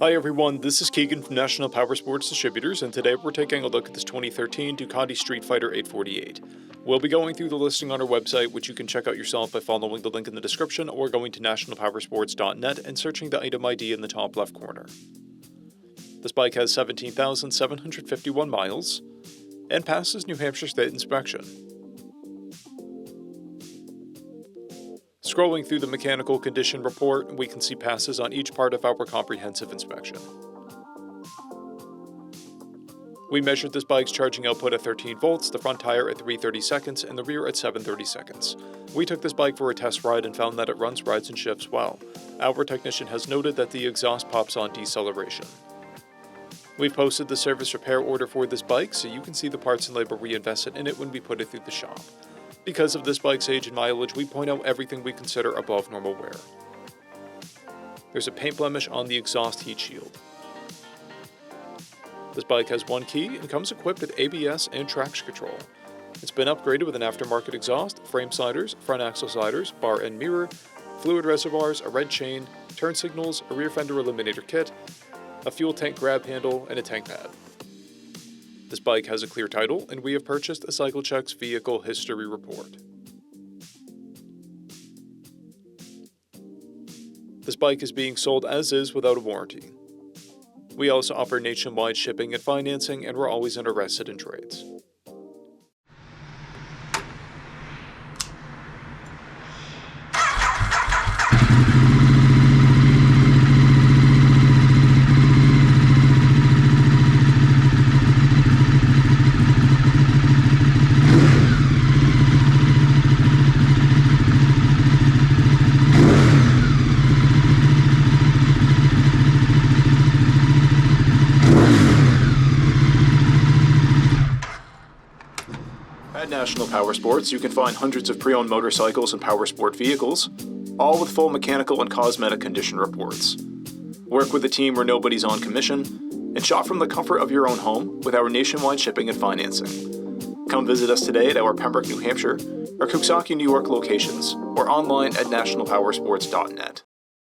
Hi everyone, this is Keegan from National Powersports Distributors, and today we're taking a look at this 2013 Ducati Streetfighter 848. We'll be going through the listing on our website, which you can check out yourself by following the link in the description or going to nationalpowersports.net and searching the item ID in the top left corner. This bike has 17,751 miles and passes New Hampshire State inspection. Scrolling through the mechanical condition report, we can see passes on each part of our comprehensive inspection. We measured this bike's charging output at 13 volts, the front tire at 330 seconds, and the rear at 730 seconds. We took this bike for a test ride and found that it runs, rides, and shifts well. Our technician has noted that the exhaust pops on deceleration. We've posted the service repair order for this bike, so you can see the parts and labor we invested in it when we put it through the shop. Because of this bike's age and mileage, we point out everything we consider above normal wear. There's a paint blemish on the exhaust heat shield. This bike has one key and comes equipped with ABS and traction control. It's been upgraded with an aftermarket exhaust, frame sliders, front axle sliders, bar and mirror, fluid reservoirs, a red chain, turn signals, a rear fender eliminator kit, a fuel tank grab handle, and a tank pad. This bike has a clear title, and we have purchased a CycleCheck's vehicle history report. This bike is being sold as is without a warranty. We also offer nationwide shipping and financing, and we're always interested in trades. At National Powersports, you can find hundreds of pre-owned motorcycles and powersport vehicles, all with full mechanical and cosmetic condition reports. Work with a team where nobody's on commission, and shop from the comfort of your own home with our nationwide shipping and financing. Come visit us today at our Pembroke, New Hampshire, or Coxsackie, New York locations, or online at nationalpowersports.net.